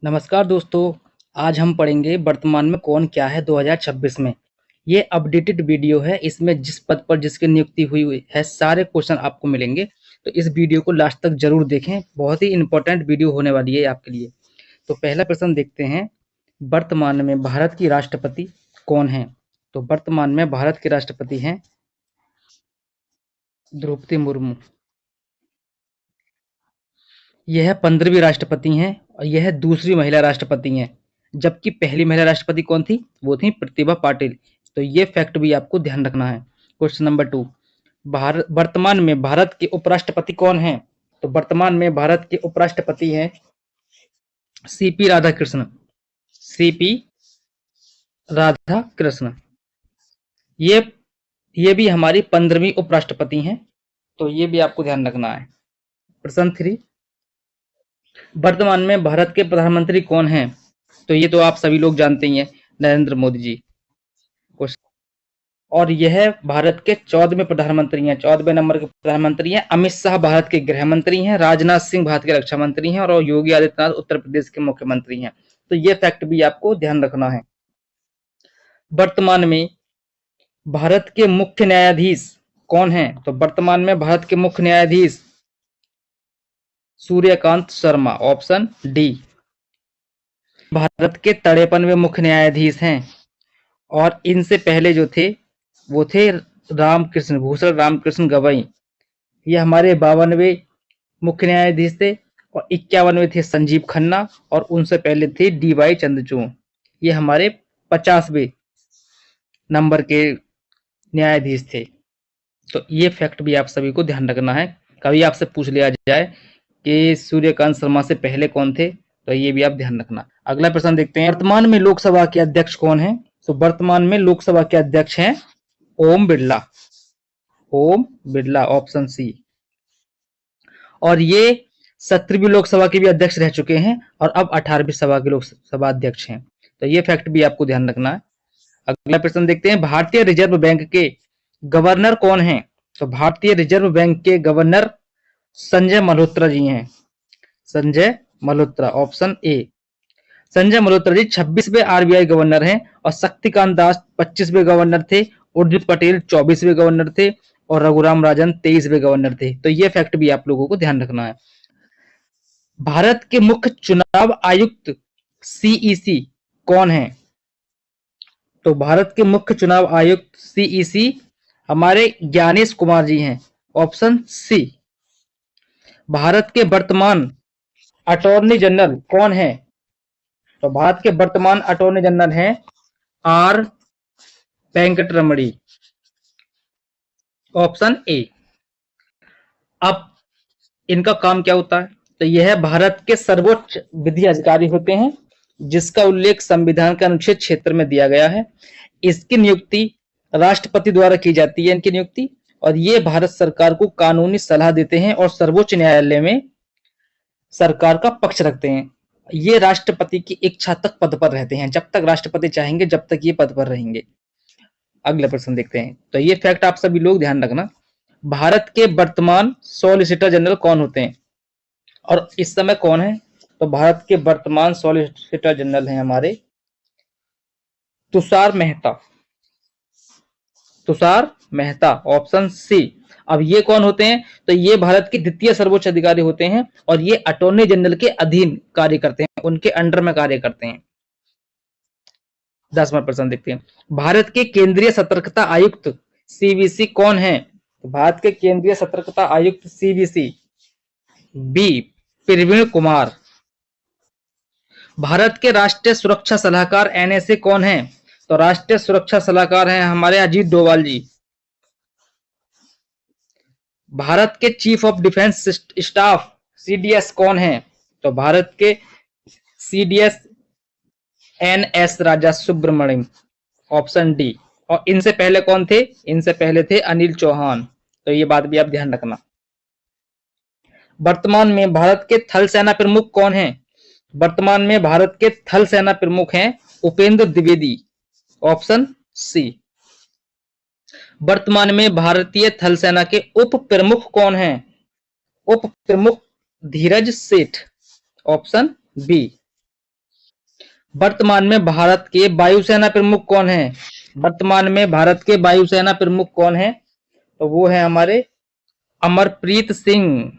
नमस्कार दोस्तों, आज हम पढ़ेंगे वर्तमान में कौन क्या है 2026 में। ये अपडेटेड वीडियो है। इसमें जिस पद पर जिसकी नियुक्ति हुई है सारे क्वेश्चन आपको मिलेंगे। तो इस वीडियो को लास्ट तक जरूर देखें, बहुत ही इंपॉर्टेंट वीडियो होने वाली है आपके लिए। तो पहला प्रश्न देखते हैं, वर्तमान में भारत की राष्ट्रपति कौन है? तो वर्तमान में भारत के राष्ट्रपति हैं द्रौपदी मुर्मू। यह 15वीं राष्ट्रपति हैं और यह दूसरी महिला राष्ट्रपति हैं। जबकि पहली महिला राष्ट्रपति कौन थी? वो थी प्रतिभा पाटिल। तो ये फैक्ट भी आपको ध्यान रखना है। क्वेश्चन नंबर 2, भारत वर्तमान में भारत के उपराष्ट्रपति कौन हैं? तो वर्तमान में भारत के उपराष्ट्रपति हैं सीपी राधाकृष्ण। सीपी राधाकृष्ण ये ये भी हमारी 15वीं उपराष्ट्रपति हैं। तो ये भी आपको ध्यान रखना है। प्रश्न 3, वर्तमान में भारत के प्रधानमंत्री कौन हैं? तो ये तो आप सभी लोग जानते ही हैं, नरेंद्र मोदी जी। और यह भारत के 14वें प्रधानमंत्री हैं, 14वें नंबर के प्रधानमंत्री हैं। अमित शाह भारत के गृह मंत्री हैं, राजनाथ सिंह भारत के रक्षा मंत्री हैं और योगी आदित्यनाथ उत्तर प्रदेश के मुख्यमंत्री हैं। तो ये फैक्ट भी आपको ध्यान रखना है। वर्तमान में भारत के मुख्य न्यायाधीश कौन हैं? तो वर्तमान में भारत के मुख्य न्यायाधीश सूर्यकांत शर्मा, ऑप्शन डी। भारत के 53वें मुख्य न्यायाधीश हैं और इनसे पहले जो थे वो थे रामकृष्ण भूषण रामकृष्ण गवई। ये हमारे 52वें मुख्य न्यायाधीश थे और 51वें थे संजीव खन्ना और उनसे पहले थे डी वाई चंद्रचूड़। ये हमारे 50वें नंबर के न्यायाधीश थे। तो ये फैक्ट भी आप सभी को ध्यान रखना है। कभी आपसे पूछ लिया जाए कि सूर्यकांत शर्मा से पहले कौन थे, तो ये भी आप ध्यान रखना। अगला प्रश्न देखते हैं, वर्तमान में लोकसभा के अध्यक्ष कौन है? तो वर्तमान में लोकसभा के अध्यक्ष हैं ओम बिरला। Om Birla, option C. और ये 17वीं लोकसभा के भी अध्यक्ष रह चुके हैं और अब 18वीं सभा के लोकसभा अध्यक्ष हैं। तो ये फैक्ट भी आपको ध्यान रखना है। अगला प्रश्न देखते हैं, भारतीय रिजर्व बैंक के गवर्नर कौन हैं? तो भारतीय रिजर्व बैंक के गवर्नर संजय मल्होत्रा जी हैं। Sanjay Malhotra, option A. संजय मल्होत्रा जी 26वें आरबीआई गवर्नर हैं और शक्तिकांत दास 25वें गवर्नर थे, उर्जित पटेल 24वें गवर्नर थे और रघुराम राजन 23वें गवर्नर थे। तो ये फैक्ट भी आप लोगों को ध्यान रखना है। भारत के मुख्य चुनाव आयुक्त सीईसी कौन है? तो भारत के मुख्य चुनाव आयुक्त सीईसी हमारे ज्ञानेश कुमार जी हैं, ऑप्शन सी। भारत के वर्तमान अटॉर्नी जनरल कौन है? तो भारत के वर्तमान अटॉर्नी जनरल हैं आर वेंकटरमणी, ऑप्शन ए। अब इनका काम क्या होता है? तो यह भारत के सर्वोच्च विधि अधिकारी होते हैं जिसका उल्लेख संविधान के अनुच्छेद क्षेत्र में दिया गया है। इसकी नियुक्ति राष्ट्रपति द्वारा की जाती है, इनकी नियुक्ति। और ये भारत सरकार को कानूनी सलाह देते हैं और सर्वोच्च न्यायालय में सरकार का पक्ष रखते हैं। ये राष्ट्रपति की इच्छा तक पद पर रहते हैं, जब तक राष्ट्रपति चाहेंगे जब तक ये पद पर रहेंगे। अगला प्रश्न देखते हैं। तो ये फैक्ट आप सभी लोग ध्यान रखना। भारत के वर्तमान सॉलिसिटर जनरल कौन होते हैं और इस समय कौन है? तो भारत के वर्तमान सॉलिसिटर जनरल हैं हमारे तुषार मेहता। Tushar Mehta, option C. अब ये कौन होते हैं? तो ये भारत के द्वितीय सर्वोच्च अधिकारी होते हैं और ये अटॉर्नी जनरल के अधीन कार्य करते हैं, उनके अंडर में कार्य करते हैं। 10वां प्रश्न देखते हैं, भारत के केंद्रीय सतर्कता आयुक्त सीवीसी कौन है? तो भारत के केंद्रीय सतर्कता आयुक्त सीवीसी बी प्रवीण कुमार। भारत के राष्ट्रीय सुरक्षा सलाहकार एनएसए कौन है? तो राष्ट्रीय सुरक्षा सलाहकार हैं हमारे अजीत डोभाल जी। भारत के chief of defence staff CDS कौन है? तो भारत के सीडीएस एनएस राजा सुब्रमण्यम, ऑप्शन डी। और इनसे पहले कौन थे? इनसे पहले थे अनिल चौहान। तो ये बात भी आप ध्यान रखना। वर्तमान में भारत के थल सेना प्रमुख कौन हैं? वर्तमान में भारत के थल सेना प्रमुख हैं उपेंद्र द्विवेदी, ऑप्शन सी। वर्तमान में भारतीय थल सेना के उप प्रमुख कौन हैं? उप प्रमुख धीरज सेठ, ऑप्शन बी। वर्तमान में भारत के वायुसेना प्रमुख कौन है? वर्तमान में भारत के वायुसेना प्रमुख कौन है? तो वो है हमारे अमरप्रीत सिंह,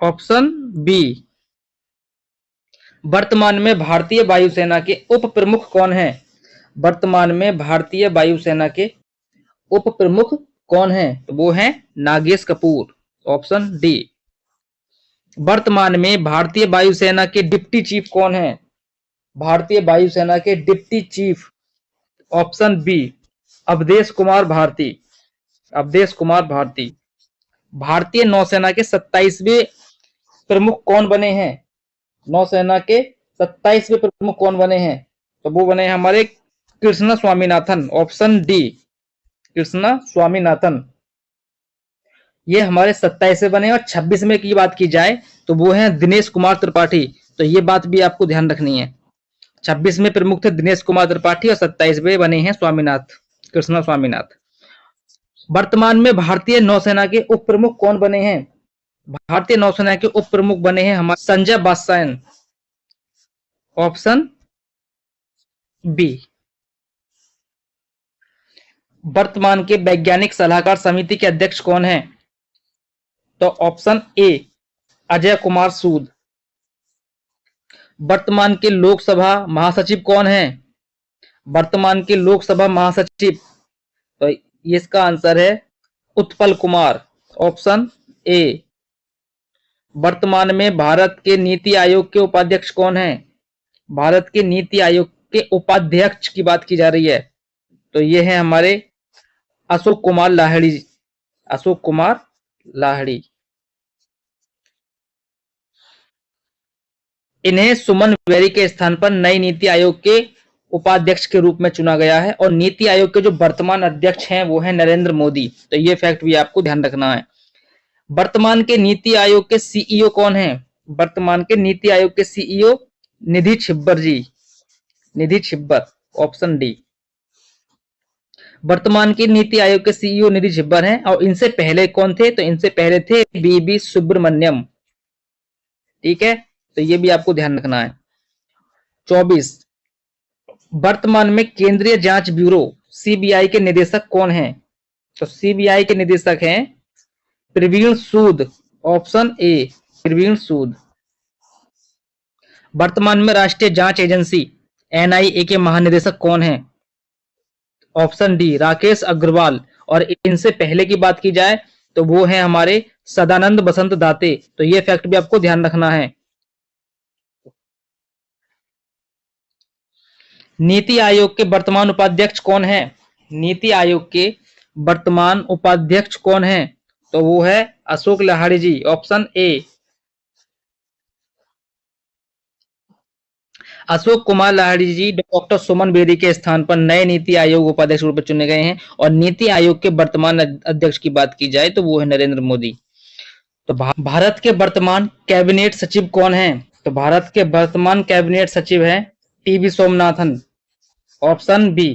ऑप्शन बी। वर्तमान में भारतीय वायुसेना के उप प्रमुख कौन है? वर्तमान में भारतीय वायुसेना के उप प्रमुख कौन है? तो वो है नागेश कपूर, ऑप्शन डी। वर्तमान में भारतीय वायुसेना के डिप्टी चीफ कौन है? भारतीय वायुसेना के deputy chief, option B, Awadhesh Kumar Bharti, Awadhesh Kumar Bharti. भारतीय नौसेना के 27वें प्रमुख कौन बने हैं? नौसेना के 27वें प्रमुख कौन बने हैं? तो वो बने हैं हमारे कृष्णा स्वामीनाथन, ऑप्शन डी, कृष्णा स्वामीनाथन। ये हमारे 27वें बने। और 26वें की बात की जाए तो वो है दिनेश कुमार त्रिपाठी। तो ये बात भी आपको ध्यान रखनी है। 26वें प्रमुख थे दिनेश कुमार त्रिपाठी और 27वें बने हैं स्वामीनाथ, कृष्णा स्वामीनाथ। वर्तमान में भारतीय नौसेना के उप प्रमुख कौन बने हैं? भारतीय नौसेना के उप प्रमुख बने हैं हमारे संजय बात्सायन, ऑप्शन बी। वर्तमान के वैज्ञानिक सलाहकार समिति के अध्यक्ष कौन है? तो ऑप्शन ए, अजय कुमार सूद। वर्तमान के लोकसभा महासचिव कौन है? वर्तमान के लोकसभा महासचिव, तो इसका आंसर है उत्पल कुमार, ऑप्शन ए। वर्तमान में भारत के नीति आयोग के उपाध्यक्ष कौन है? भारत के नीति आयोग के उपाध्यक्ष की बात की जा रही है। तो ये है हमारे अशोक कुमार लाहिड़ी, अशोक कुमार लाहिड़ी। इन्हें सुमन बेरी के स्थान पर नई नीति आयोग के उपाध्यक्ष के रूप में चुना गया है। और नीति आयोग के जो वर्तमान अध्यक्ष हैं वो है नरेंद्र मोदी। तो ये फैक्ट भी आपको ध्यान रखना है। वर्तमान के नीति आयोग के सीईओ कौन है? वर्तमान के नीति आयोग के सीईओ निधि छिब्बर जी, निधि छिब्बर, ऑप्शन डी। वर्तमान के नीति आयोग के सीईओ निधि छिब्बर हैं। और इनसे पहले कौन थे? तो इनसे पहले थे बीबी सुब्रमण्यम। ठीक है, तो ये भी आपको ध्यान रखना है। 24, वर्तमान में केंद्रीय जांच ब्यूरो सीबीआई के निदेशक कौन हैं? तो सीबीआई के निदेशक हैं प्रवीण सूद, ऑप्शन ए, प्रवीण सूद। वर्तमान में राष्ट्रीय जांच एजेंसी एनआईए के महानिदेशक कौन हैं? Option D, Rakesh Agarwal. और इनसे पहले की बात की जाए तो वो है हमारे सदानंद बसंत दाते। तो ये फैक्ट भी आपको ध्यान रखना है। नीति आयोग के वर्तमान उपाध्यक्ष कौन है? नीति आयोग के वर्तमान उपाध्यक्ष कौन है? तो वो है Ashok Lahiri ji, option A. Ashok Kumar Lahiri ji doctor Suman Bery के स्थान पर नए नीति आयोग उपाध्यक्ष रूप में चुने गए हैं। और नीति आयोग के वर्तमान अध्यक्ष की बात की जाए तो वो है नरेंद्र मोदी। तो भारत के वर्तमान कैबिनेट सचिव कौन है? तो भारत के वर्तमान कैबिनेट सचिव है T V Somanathan, option B.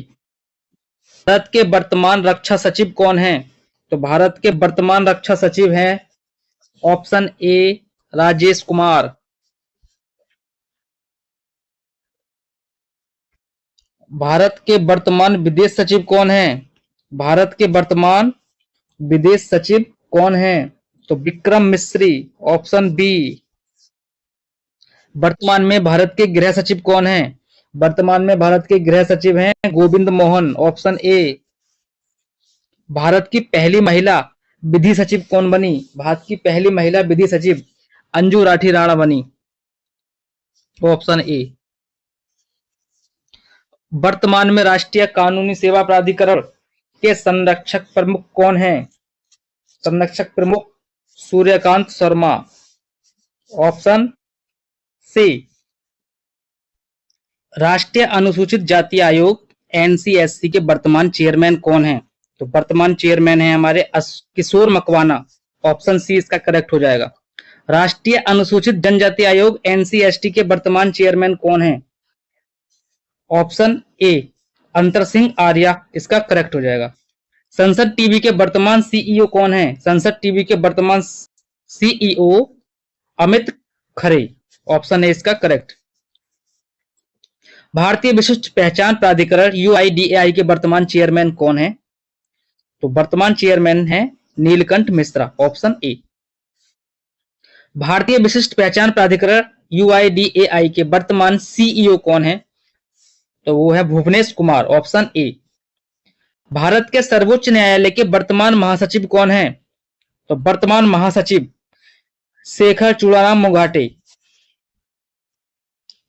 Bharat के वर्तमान रक्षा सचिव कौन है? तो भारत के वर्तमान रक्षा सचिव हैं ऑप्शन ए, राजेश कुमार। भारत के वर्तमान विदेश सचिव कौन है? भारत के वर्तमान विदेश सचिव कौन है? तो विक्रम मिश्री, ऑप्शन बी। वर्तमान में भारत के गृह सचिव कौन है? वर्तमान में भारत के गृह सचिव हैं गोविंद मोहन, ऑप्शन ए। भारत की पहली महिला विधि सचिव कौन बनी? भारत की पहली महिला विधि सचिव अंजू राठी राणा बनी, ऑप्शन ए। वर्तमान में राष्ट्रीय कानूनी सेवा प्राधिकरण के संरक्षक प्रमुख कौन है? संरक्षक प्रमुख सूर्यकांत शर्मा, ऑप्शन सी। राष्ट्रीय अनुसूचित जाति आयोग एनसीएससी के वर्तमान चेयरमैन कौन है? तो वर्तमान चेयरमैन है हमारे किशोर मकवाना, ऑप्शन सी इसका करेक्ट हो जाएगा। राष्ट्रीय अनुसूचित जनजाति आयोग एनसीएसटी के वर्तमान चेयरमैन कौन है? ऑप्शन ए, अंतर सिंह आर्या इसका करेक्ट हो जाएगा। संसद टीवी के वर्तमान सीईओ कौन है? संसद टीवी के वर्तमान CEO Amit Khare, option A इसका करेक्ट। भारतीय विशिष्ट पहचान प्राधिकरण यूआईडीएआई के वर्तमान चेयरमैन कौन है? तो वर्तमान चेयरमैन है नीलकंठ मिश्रा, ऑप्शन ए। भारतीय विशिष्ट पहचान प्राधिकरण यूआईडीएआई के वर्तमान सीईओ कौन है? तो वो है भुवनेश कुमार, ऑप्शन ए। भारत के सर्वोच्च न्यायालय के वर्तमान महासचिव कौन है? तो वर्तमान महासचिव शेखर चूड़ाराम मोघाटे।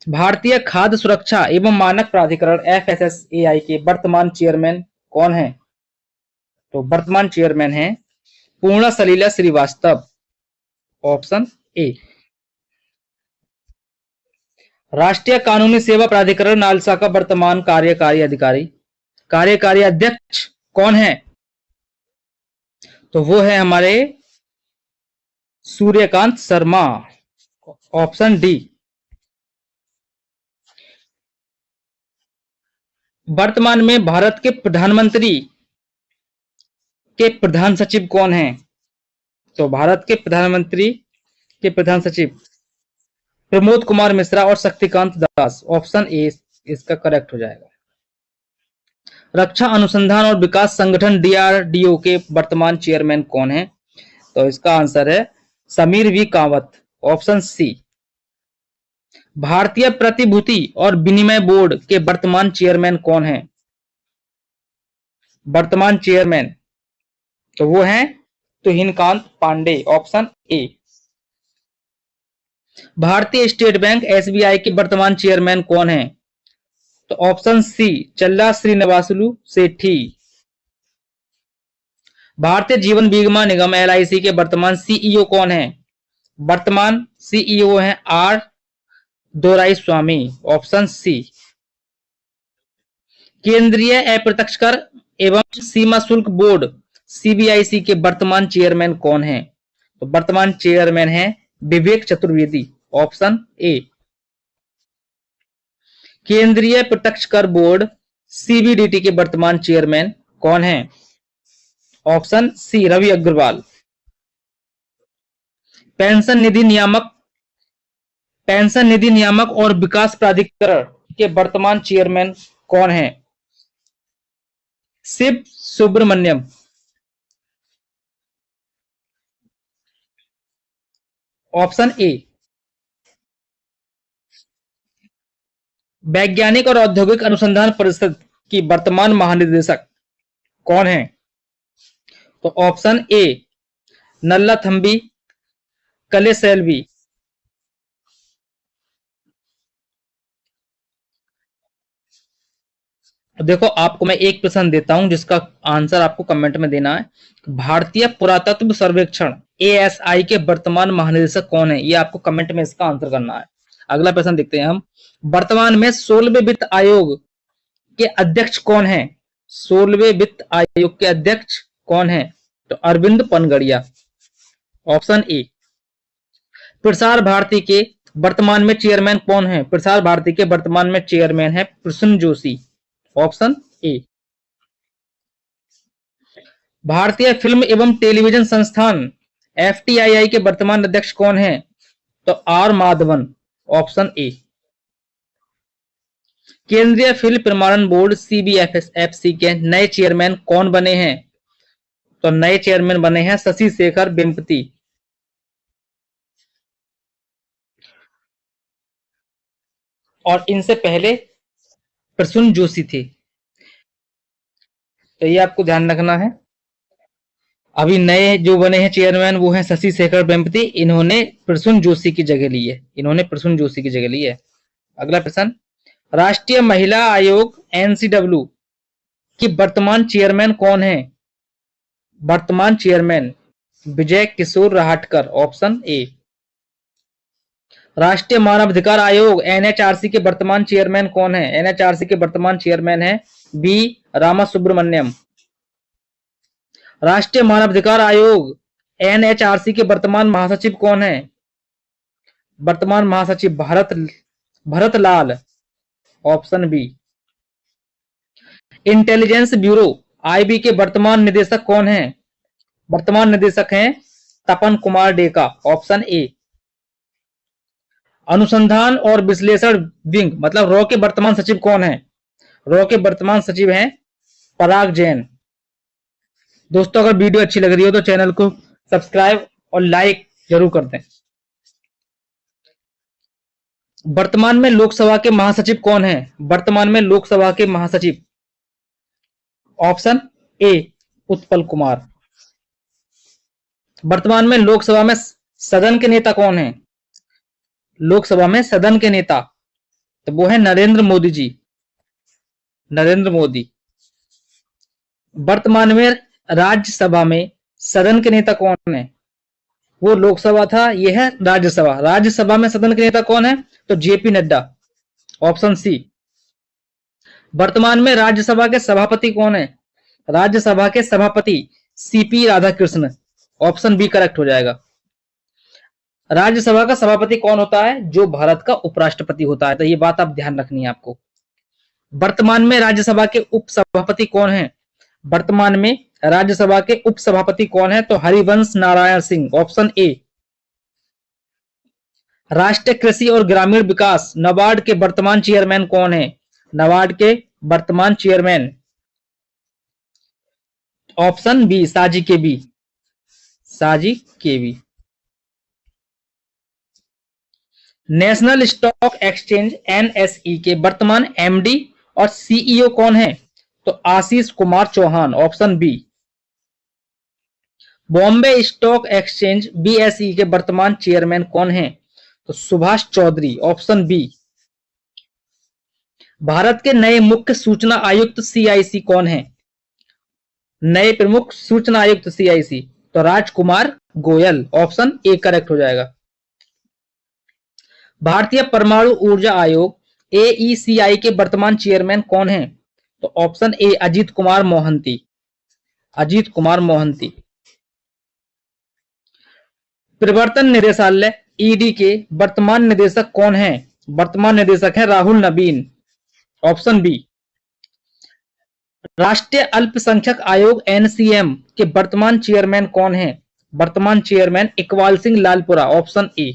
भारतीय खाद्य सुरक्षा एवं मानक प्राधिकरण एफएसएसएआई के वर्तमान चेयरमैन कौन है? तो वर्तमान चेयरमैन है पूर्णा सलीला श्रीवास्तव, ऑप्शन ए। राष्ट्रीय कानूनी सेवा प्राधिकरण नालसा का वर्तमान कार्यकारी अध्यक्ष कौन है? तो वो है हमारे सूर्यकांत शर्मा, ऑप्शन डी। वर्तमान में भारत के प्रधानमंत्री के प्रधान सचिव कौन है? तो भारत के प्रधानमंत्री के प्रधान सचिव प्रमोद कुमार मिश्रा और शक्तिकांत दास, ऑप्शन ए इसका करेक्ट हो जाएगा। रक्षा अनुसंधान और विकास संगठन डीआरडीओ के वर्तमान चेयरमैन कौन है? तो इसका आंसर है Sameer we Kawat, option C. भारतीय प्रतिभूति और विनिमय बोर्ड के वर्तमान चेयरमैन कौन है? वर्तमान चेयरमैन तो वो है तुहिनकांत पांडे, ऑप्शन ए। भारतीय स्टेट बैंक एसबीआई के वर्तमान चेयरमैन कौन है? तो ऑप्शन सी चल्ला श्रीनिवासलू सेठी। भारतीय जीवन बीमा निगम एलआईसी के वर्तमान सीईओ कौन है? वर्तमान सीईओ है are Dorai Swami, option C. केंद्रीय अप्रत्यक्ष कर एवं सीमा शुल्क बोर्ड सीबीआईसी के वर्तमान चेयरमैन कौन है? तो वर्तमान चेयरमैन है विवेक चतुर्वेदी, ऑप्शन ए। केंद्रीय प्रत्यक्ष कर बोर्ड सीबीडीटी के वर्तमान चेयरमैन कौन है? Option C Ravi Agrawal. Pension निधि नियामक और विकास प्राधिकरण के वर्तमान चेयरमैन कौन है? शिव सुब्रमण्यम। Option A. वैज्ञानिक और औद्योगिक अनुसंधान परिषद की वर्तमान महानिदेशक कौन है? तो ऑप्शन ए नल्लाथंबी कलेसेल्वी। देखो आपको मैं एक प्रश्न देता हूं जिसका आंसर आपको कमेंट में देना है। भारतीय पुरातत्व सर्वेक्षण एएसआई के वर्तमान महानिदेशक कौन है? ये आपको कमेंट में इसका आंसर करना है। अगला प्रश्न देखते हैं हम। वर्तमान में 16वें वित्त आयोग के अध्यक्ष कौन है? 16वें वित्त आयोग के अध्यक्ष कौन है? तो अरविंद पनगड़िया, ऑप्शन ए। प्रसार भारती के वर्तमान में चेयरमैन कौन है? प्रसार भारती के वर्तमान में चेयरमैन है प्रसून जोशी, ऑप्शन ए। भारतीय फिल्म एवं टेलीविजन संस्थान एफटीआईआई के वर्तमान अध्यक्ष कौन है? तो आर माधवन, ऑप्शन ए। केंद्रीय फिल्म प्रमाणन बोर्ड सीबीएफएसएफसी के नए चेयरमैन कौन बने हैं? तो नए चेयरमैन बने हैं शशि शेखर वेम्पति। और इनसे पहले प्रसून जोशी थे। तो ये आपको ध्यान रखना है। अभी नए जो बने हैं चेयरमैन वो हैं शशि शेखर वेम्पति। इन्होंने प्रसून जोशी की जगह ली है। अगला प्रश्न। राष्ट्रीय महिला आयोग एनसीडब्ल्यू की वर्तमान चेयरमैन कौन है? वर्तमान chairman Vijay Kishore Rahatkar, option A. राष्ट्रीय मानवाधिकार आयोग एनएचआरसी के वर्तमान चेयरमैन कौन है? एनएचआरसी के वर्तमान चेयरमैन है बी रामासुब्रमण्यम। राष्ट्रीय मानवाधिकार आयोग एनएचआरसी के वर्तमान महासचिव कौन है? वर्तमान महासचिव Bharat Lal, option B. Intelligence bureau IB के वर्तमान निदेशक कौन है? वर्तमान निदेशक हैं तपन कुमार डेका, ऑप्शन ए। अनुसंधान और विश्लेषण विंग मतलब रॉ के वर्तमान सचिव कौन है? रॉ के वर्तमान सचिव हैं पराग जैन। दोस्तों अगर वीडियो अच्छी लग रही हो तो चैनल को सब्सक्राइब और लाइक जरूर कर दें। वर्तमान में लोकसभा के महासचिव कौन है? वर्तमान में लोकसभा के महासचिव ऑप्शन ए उत्पल कुमार। वर्तमान में लोकसभा में सदन के नेता कौन है? लोकसभा में सदन के नेता तो वो है नरेंद्र मोदी जी, नरेंद्र मोदी। वर्तमान में राज्यसभा में सदन के नेता कौन है? वो लोकसभा था, यह है राज्यसभा। राज्यसभा में सदन के नेता कौन है? तो जेपी नड्डा, ऑप्शन सी। वर्तमान में राज्यसभा के सभापति कौन है? राज्यसभा के सभापति C P Radhakrishna, option B correct हो जाएगा। राज्यसभा का सभापति कौन होता है? जो भारत का उपराष्ट्रपति होता है, तो ये बात आप ध्यान रखनी है आपको। वर्तमान में राज्यसभा के उपसभापति कौन है? वर्तमान में राज्यसभा के उपसभापति कौन है? तो हरिवंश नारायण सिंह, ऑप्शन ए। राष्ट्रीय कृषि और ग्रामीण विकास नाबार्ड के वर्तमान चेयरमैन कौन है? नाबार्ड के वर्तमान chairman option B Saji KB, Saji KB. National stock exchange NSE के वर्तमान एमडी और सीईओ कौन है? तो Ashish Kumar Chauhan, option B. Bombay stock exchange BSE के वर्तमान चेयरमैन कौन है? तो सुभाष चौधरी, ऑप्शन बी। भारत के नए मुख्य सूचना आयुक्त सीआईसी कौन है? नए प्रमुख सूचना आयुक्त सीआईसी तो राजकुमार गोयल, ऑप्शन ए करेक्ट हो जाएगा। भारतीय परमाणु ऊर्जा आयोग एईसीआई के वर्तमान चेयरमैन कौन है? तो ऑप्शन ए अजीत कुमार मोहंती, अजीत कुमार मोहंती। प्रवर्तन निदेशालय ईडी के वर्तमान निदेशक कौन है? वर्तमान निदेशक है राहुल नवीन, ऑप्शन बी। राष्ट्रीय अल्पसंख्यक आयोग एनसीएम के वर्तमान चेयरमैन कौन है? वर्तमान chairman Iqbal Singh Lalpura, option A.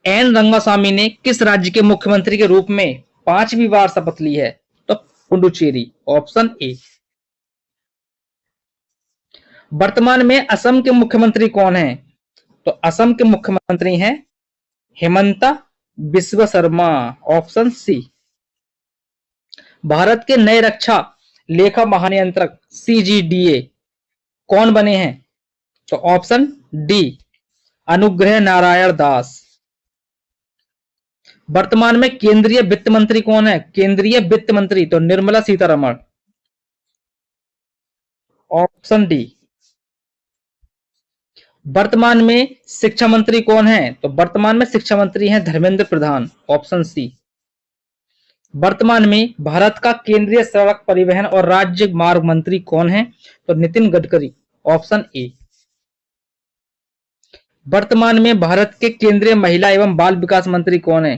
N Rangaswamy ने किस राज्य के मुख्यमंत्री के रूप में 5वीं बार शपथ ली है? तो पुडुचेरी, ऑप्शन ए। वर्तमान में असम के मुख्यमंत्री कौन है? तो असम के मुख्यमंत्री हैं हेमंता बिस्वा शर्मा, ऑप्शन सी। भारत के नए रक्षा लेखा महानियंत्रक सीजीडीए कौन बने हैं? तो ऑप्शन डी अनुग्रह नारायण दास। वर्तमान में केंद्रीय वित्त मंत्री कौन है? केंद्रीय वित्त मंत्री तो निर्मला सीतारमण, ऑप्शन डी। वर्तमान में शिक्षा मंत्री कौन है? तो वर्तमान में शिक्षा मंत्री हैं धर्मेंद्र प्रधान, ऑप्शन सी। वर्तमान में भारत का केंद्रीय सड़क परिवहन और राज्य मार्ग मंत्री कौन है? तो नितिन गडकरी, ऑप्शन ए। वर्तमान में भारत के केंद्रीय महिला एवं बाल विकास मंत्री कौन है?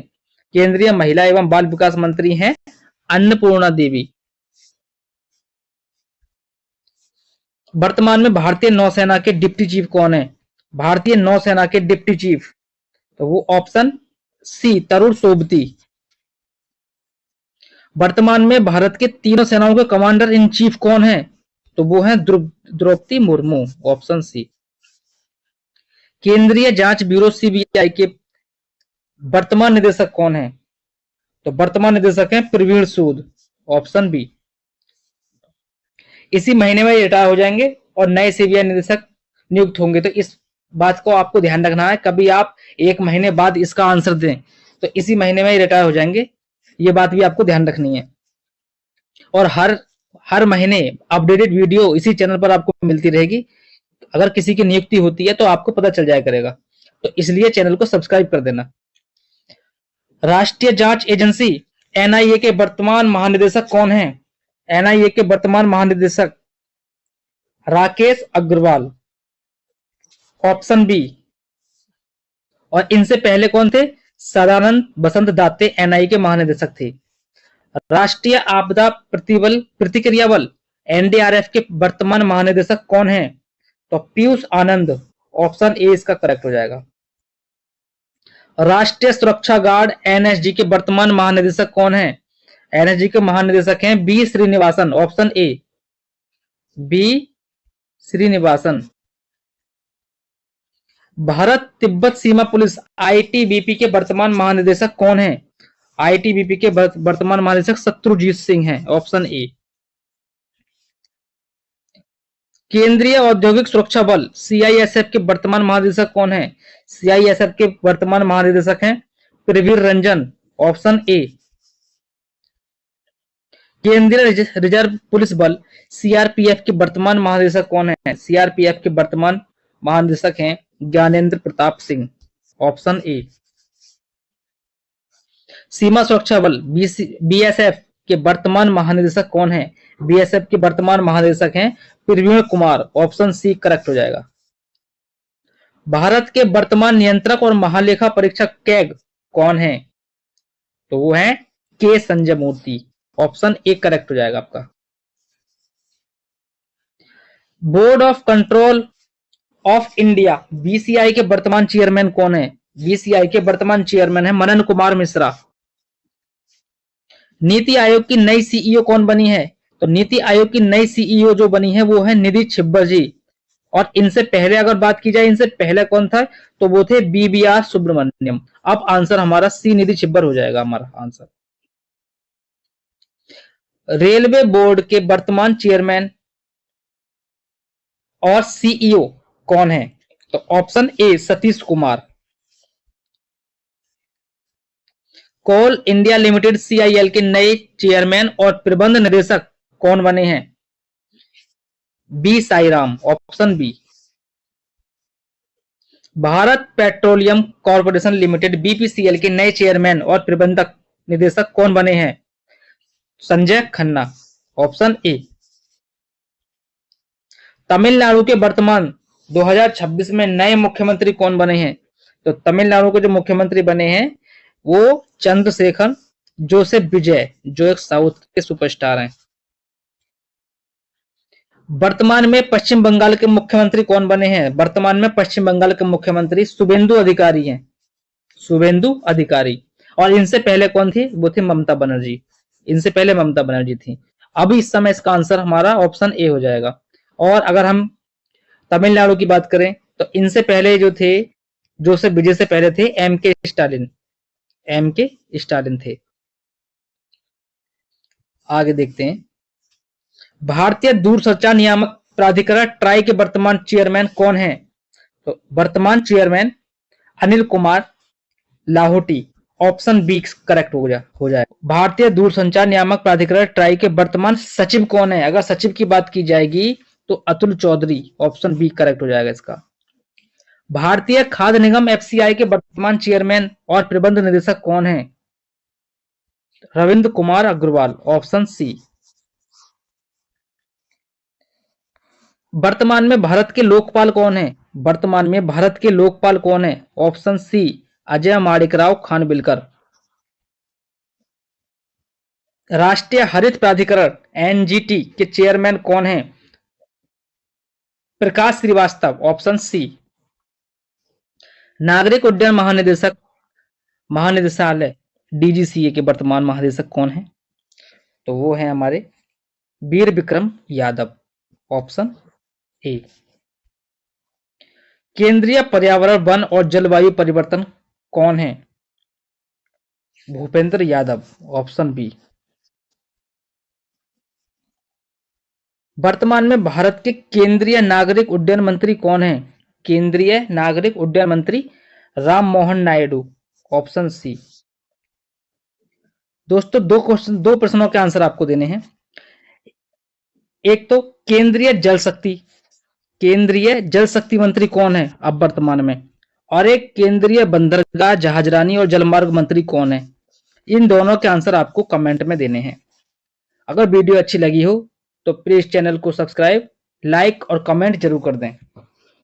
केंद्रीय महिला एवं बाल विकास मंत्री हैं अन्नपूर्णा देवी। वर्तमान में भारतीय नौसेना के डिप्टी चीफ कौन है? भारतीय नौसेना के डिप्टी चीफ तो वो ऑप्शन सी तरुण सोबती। वर्तमान में भारत के तीनों सेनाओं के कमांडर इन चीफ कौन है? तो वो हैं द्रौपदी मुर्मू, ऑप्शन सी। केंद्रीय जांच ब्यूरो सीबीआई के वर्तमान निदेशक कौन है? तो वर्तमान निदेशक हैं प्रवीण सूद, ऑप्शन बी। इसी महीने में रिटायर हो जाएंगे और नए सीबीआई निदेशक नियुक्त होंगे, तो इस बात को आपको ध्यान रखना है। कभी आप 1 महीने बाद इसका आंसर दें तो इसी महीने में रिटायर हो जाएंगे, ये बात भी आपको ध्यान रखनी है। और हर महीने अपडेटेड वीडियो इसी चैनल पर आपको मिलती रहेगी। अगर किसी की नियुक्ति होती है तो आपको पता चल जाया करेगा, तो इसलिए चैनल को सब्सक्राइब कर देना। राष्ट्रीय जांच एजेंसी एनआईए के वर्तमान महानिदेशक कौन है? एनआईए के वर्तमान महानिदेशक राकेश अग्रवाल, ऑप्शन बी। और इनसे पहले कौन थे? सदानंद बसंत दाते एनआईए के महानिदेशक थे। राष्ट्रीय आपदा प्रतिक्रिया बल एनडीआरएफ के वर्तमान महानिदेशक कौन है? तो पीयूष आनंद, ऑप्शन ए इसका करेक्ट हो जाएगा। राष्ट्रीय सुरक्षा गार्ड एनएसजी के वर्तमान महानिदेशक कौन है? एनएसजी के महानिदेशक हैं B Srinivasan, option A B Srinivasan. Bharat Tibet सीमा पुलिस आईटीबीपी के वर्तमान महानिदेशक कौन है? आईटीबीपी के वर्तमान महानिदेशक शत्रुजीत सिंह हैं, ऑप्शन ए। केंद्रीय औद्योगिक सुरक्षा बल सीआईएसएफ के वर्तमान महानिदेशक कौन है? सीआईएसएफ के वर्तमान महानिदेशक हैं प्रवीर रंजन, ऑप्शन ए। केंद्रीय रिजर्व पुलिस बल सीआरपीएफ के वर्तमान महानिदेशक कौन है? सीआरपीएफ के वर्तमान महानिदेशक हैं ज्ञानेंद्र प्रताप सिंह, ऑप्शन ए। सीमा सुरक्षा बल बीएसएफ के वर्तमान महानिदेशक कौन है? बीएसएफ के वर्तमान महानिदेशक हैं Praveen Kumar, option C correct हो जाएगा। भारत के वर्तमान नियंत्रक और महालेखा परीक्षक कैग कौन है? तो वो है के संजय मूर्ति, ऑप्शन ए करेक्ट हो जाएगा आपका। Board of control of India BCI के वर्तमान चेयरमैन कौन है? बीसीआई के वर्तमान चेयरमैन है मनन कुमार मिश्रा। नीति आयोग की नई सीईओ कौन बनी है? तो नीति आयोग की नई सीईओ जो बनी है वो है निधि छिब्बर जी। और इनसे पहले अगर बात की जाए, इनसे पहले कौन था, तो वो थे बीबीआर सुब्रमण्यम। अब आंसर हमारा सी निधि छिब्बर हो जाएगा हमारा आंसर। रेलवे बोर्ड के वर्तमान चेयरमैन और सीईओ कौन है? तो option A Satish Kumar. Coal India limited CIL के नए चेयरमैन और प्रबंध निदेशक कौन बने हैं? B Sairam, option B. Bharat petroleum corporation limited BPCL के नए चेयरमैन और प्रबंधक निदेशक कौन बने हैं? Sanjay Khanna, option A. तमिलनाडु के वर्तमान 2026 में नए मुख्यमंत्री कौन बने हैं? तो तमिलनाडु के जो मुख्यमंत्री बने हैं वो चंद्रशेखर जोसेफ विजय, जो एक साउथ के सुपरस्टार हैं। वर्तमान में पश्चिम बंगाल के मुख्यमंत्री कौन बने हैं? वर्तमान में पश्चिम बंगाल के मुख्यमंत्री शुभेंदु अधिकारी हैं, शुभेंदु अधिकारी। और इनसे पहले कौन थी? वो थी ममता बनर्जी। इनसे पहले ममता बनर्जी थी। अभी इस समय इसका आंसर हमारा ऑप्शन ए हो जाएगा। और अगर हम तमिलनाडु की बात करें तो इनसे पहले जो थे, जोसेफ विजय से पहले थे एमके स्टालिन, एमके स्टालिन थे। आगे देखते हैं। भारतीय दूरसंचार नियामक प्राधिकरण ट्राई के वर्तमान चेयरमैन कौन है? तो वर्तमान chairman Anil Kumar Lahoti, option B correct हो जाए। भारतीय दूरसंचार नियामक प्राधिकरण ट्राई के वर्तमान सचिव कौन है? अगर सचिव की बात की जाएगी तो Atul Chaudhary, option B correct हो जाएगा इसका। भारतीय खाद्य निगम एफसीआई के वर्तमान चेयरमैन और प्रबंध निदेशक कौन है? Ravindra Kumar Agarwal, option C. वर्तमान में भारत के लोकपाल कौन है? वर्तमान में भारत के लोकपाल कौन है? Option C Ajay Manikrao Khanwilkar. राष्ट्रीय हरित प्राधिकरण एनजीटी के चेयरमैन कौन है? Prakash Shrivastava, option C. नागरिक उड्डयन महानिदेशालय डीजीसीए के वर्तमान महानिदेशक कौन है? तो वो है हमारे वीर विक्रम यादव, ऑप्शन ए। केंद्रीय पर्यावरण वन और जलवायु परिवर्तन कौन है? Bhupender Yadav, option B. वर्तमान में भारत के केंद्रीय नागरिक उड्डयन मंत्री कौन है? केंद्रीय नागरिक उड्डयन मंत्री राम मोहन नायडू, ऑप्शन सी। दोस्तों दो प्रश्नों के आंसर आपको देने हैं। एक तो केंद्रीय जल शक्ति मंत्री कौन है अब वर्तमान में, और एक केंद्रीय बंदरगाह जहाजरानी और जलमार्ग मंत्री कौन है। इन दोनों के आंसर आपको कमेंट में देने हैं। अगर वीडियो अच्छी लगी हो तो प्लीज चैनल को सब्सक्राइब, लाइक और कमेंट जरूर कर दें।